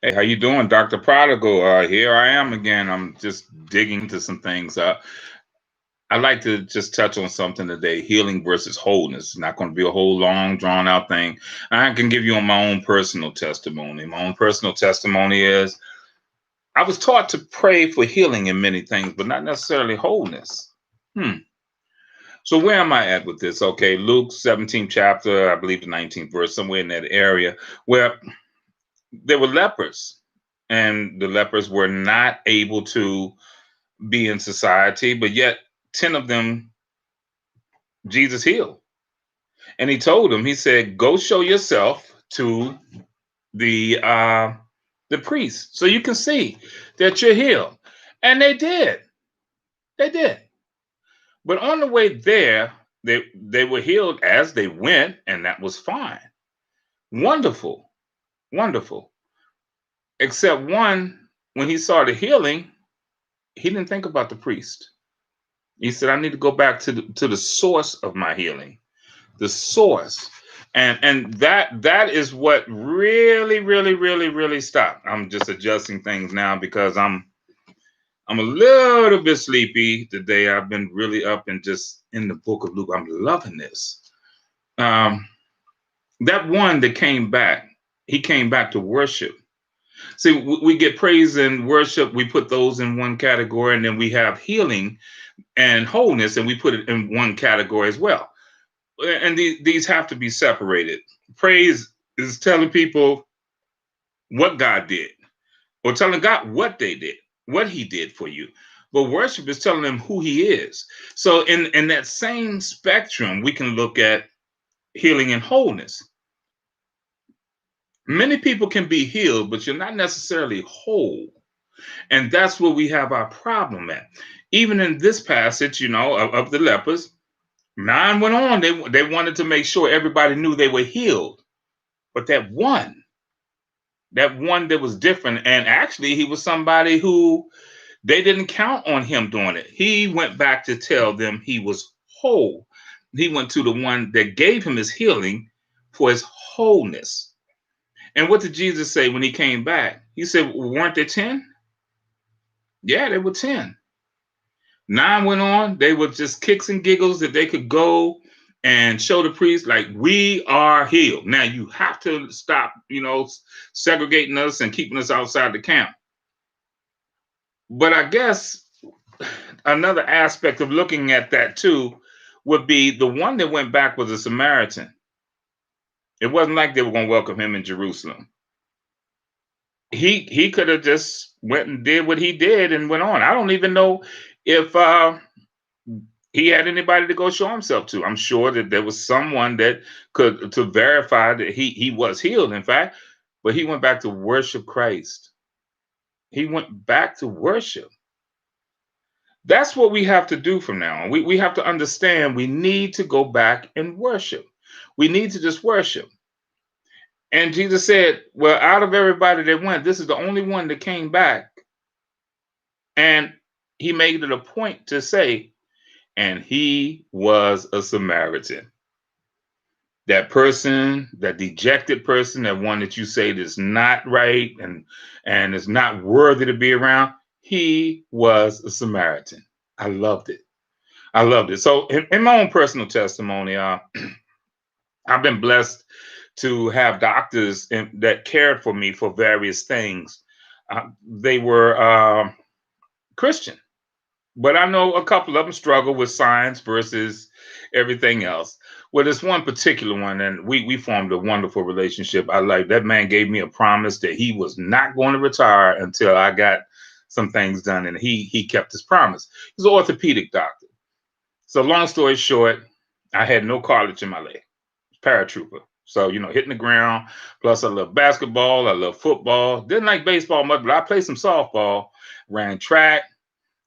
Hey, how you doing, Dr. Prodigal? Here I am again. I'm just digging into some things. I'd like to just touch on something today: healing versus wholeness. It's not going to be a whole long, drawn out thing. I can give you on my own personal testimony. My own personal testimony is I was taught to pray for healing in many things, but not necessarily wholeness. Hmm. So where am I at with this? Okay, Luke 17th chapter, I believe the 19th verse, somewhere in that area, where there were lepers, and the lepers were not able to be in society, but yet 10 of them Jesus healed. And he told them, he said, go show yourself to the uh the priest so you can see that you're healed. And they did. They did. But on the way there, they were healed as they went, and that was fine. Wonderful. Wonderful. Except one, when he saw the healing, he didn't think about the priest. He said, I need to go back to the source of my healing, the source. And that is what really stopped. I'm just adjusting things now because I'm a little bit sleepy today. I've been really up and just in the book of Luke. I'm loving this. Um, that one that came back, he came back to worship. See, we get praise and worship, we put those in one category, and then we have healing and wholeness, and we put it in one category as well. And these have to be separated. Praise is telling people what God did, or telling God what they did, what He did for you. But worship is telling them who He is. So in that same spectrum, we can look at healing and wholeness. Many people can be healed, but you're not necessarily whole. And that's where we have our problem at. Even in this passage, of the lepers, nine went on. They wanted to make sure everybody knew they were healed. But that one that was different, and actually he was somebody who they didn't count on him doing it. He went back to tell them he was whole. He went to the one that gave him his healing for his wholeness. And what did Jesus say when he came back? He said, weren't there 10? Yeah, there were 10. Nine went on. They were just kicks and giggles that they could go and show the priest, like, we are healed. Now you have to stop, segregating us and keeping us outside the camp. But I guess another aspect of looking at that too would be the one that went back was a Samaritan. It wasn't like they were going to welcome him in Jerusalem. He could have just went and did what he did and went on. I don't even know if he had anybody to go show himself to. I'm sure that there was someone that could to verify that he was healed, in fact, but he went back to worship Christ. He went back to worship. That's what we have to do from now on. We have to understand we need to go back and worship. We need to just worship. And Jesus said, well, out of everybody that went, this is the only one that came back. And he made it a point to say, and he was a Samaritan. That person, that dejected person, that one that you say is not right and is not worthy to be around, he was a Samaritan. I loved it. I loved it. So in my own personal testimony, I've been blessed to have doctors that cared for me for various things. They were Christian, but I know a couple of them struggle with science versus everything else. Well, there's one particular one, and we formed a wonderful relationship. I like that man gave me a promise that he was not going to retire until I got some things done, and he kept his promise. He's an orthopedic doctor. So long story short, I had no cartilage in my leg. Paratrooper. So, hitting the ground. Plus, I love basketball. I love football. Didn't like baseball much, but I played some softball. Ran track.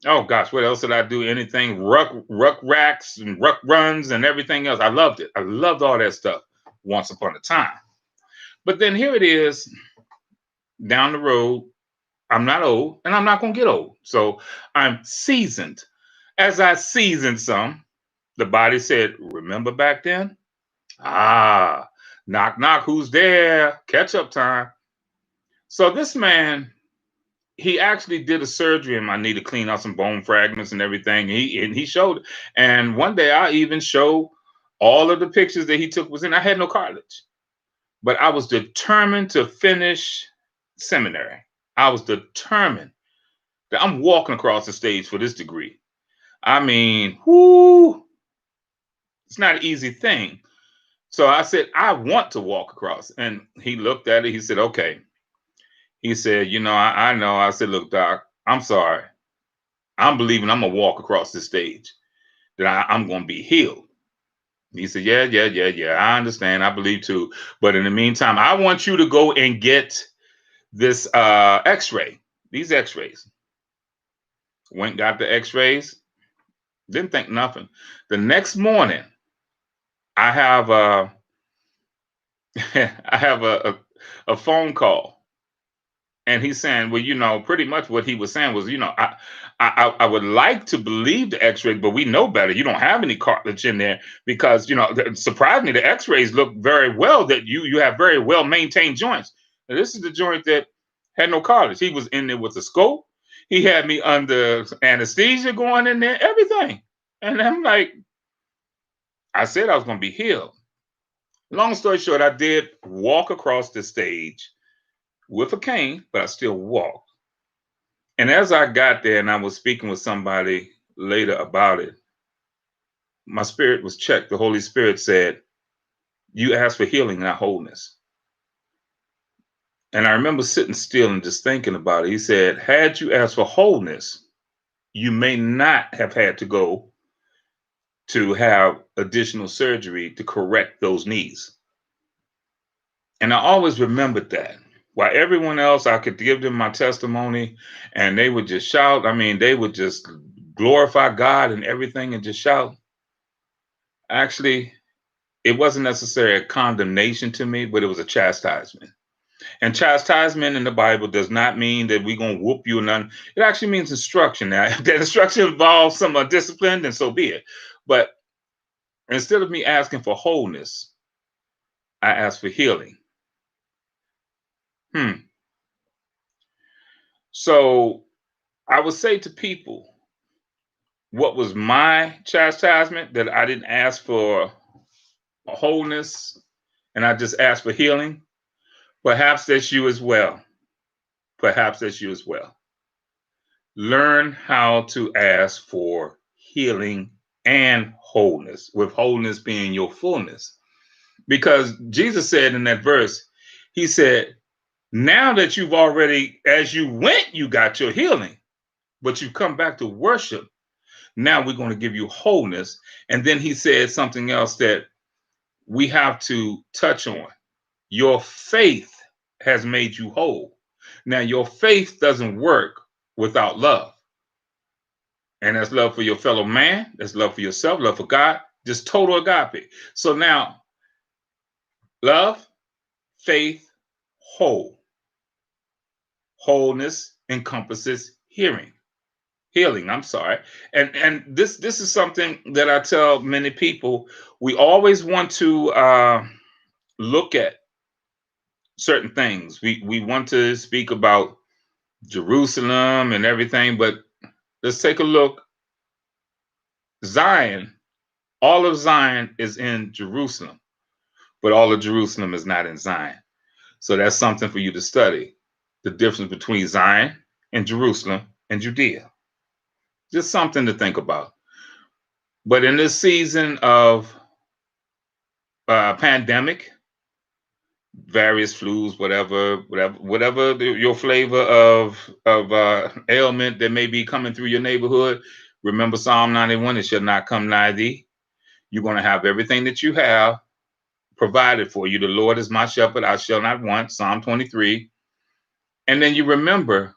Oh gosh, what else did I do? Anything? Ruck racks and ruck runs and everything else. I loved it. I loved all that stuff once upon a time. But then here it is down the road. I'm not old and I'm not going to get old. So I'm seasoned. As I seasoned some, the body said, remember back then? Ah, knock, knock, who's there? Catch up time. So this man, he actually did a surgery in my knee to clean out some bone fragments and everything. And he showed, and one day I even showed all of the pictures that he took was in. I had no cartilage, but I was determined to finish seminary. I was determined that I'm walking across the stage for this degree. I mean, whoo, it's not an easy thing. So I said, I want to walk across. And he looked at it. He said, okay. He said, I know. I said, look, doc, I'm sorry. I'm believing I'm going to walk across the stage, that I'm going to be healed. He said, yeah, yeah, yeah, yeah. I understand. I believe too. But in the meantime, I want you to go and get this x-ray, these x-rays. Went, got the x-rays. Didn't think nothing. The next morning, I have I have a phone call, and he's saying, well, pretty much what he was saying was, I would like to believe the X-ray, but we know better. You don't have any cartilage in there because surprisingly, the X-rays look very well. That you have very well maintained joints. Now, this is the joint that had no cartilage. He was in there with a scope. He had me under anesthesia going in there, everything, and I'm like, I said I was going to be healed. Long story short, I did walk across the stage with a cane, but I still walked. And as I got there and I was speaking with somebody later about it, my spirit was checked. The Holy Spirit said, you asked for healing, not wholeness. And I remember sitting still and just thinking about it. He said, had you asked for wholeness, you may not have had to go to have additional surgery to correct those knees. And I always remembered that. While everyone else, I could give them my testimony and they would just shout. I mean, they would just glorify God and everything and just shout. Actually, it wasn't necessarily a condemnation to me, but it was a chastisement. And chastisement in the Bible does not mean that we're going to whoop you or nothing. It actually means instruction. Now, if that instruction involves some discipline, then so be it. But instead of me asking for wholeness, I asked for healing. So I would say to people, what was my chastisement? That I didn't ask for wholeness and I just asked for healing. Perhaps that's you as well. Perhaps that's you as well. Learn how to ask for healing and wholeness, with wholeness being your fullness. Because Jesus said in that verse, he said, now that you've already, as you went, you got your healing, but you come back to worship. Now we're going to give you wholeness. And then he said something else that we have to touch on. Your faith has made you whole. Now, your faith doesn't work without love. And that's love for your fellow man. That's love for yourself, love for God, just total agape. So now, love, faith, whole. Wholeness encompasses healing, I'm sorry. And this is something that I tell many people. We always want to look at certain things. We want to speak about Jerusalem and everything, but let's take a look. Zion, all of Zion is in Jerusalem, but all of Jerusalem is not in Zion. So that's something for you to study. The difference between Zion and Jerusalem and Judea. Just something to think about. But in this season of pandemic, various flus, whatever your flavor of ailment that may be coming through your neighborhood, remember Psalm 91, it shall not come nigh thee. You're going to have everything that you have provided for you. The Lord is my shepherd, I shall not want, Psalm 23. And then you remember,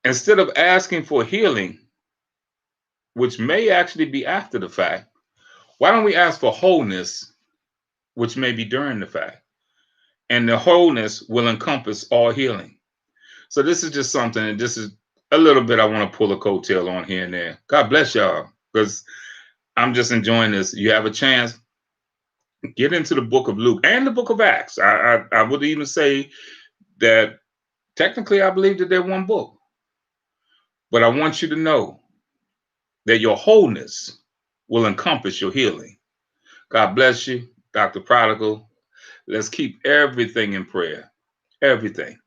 instead of asking for healing, which may actually be after the fact, why don't we ask for wholeness, which may be during the fact? And the wholeness will encompass all healing. So this is just something, and this is a little bit I want to pull a coattail on here and there. God bless y'all, because I'm just enjoying this. You have a chance, get into the book of Luke and the book of Acts. I would even say that technically I believe that they're one book, but I want you to know that your wholeness will encompass your healing. God bless you, Dr. Prodigal. Let's keep everything in prayer. Everything.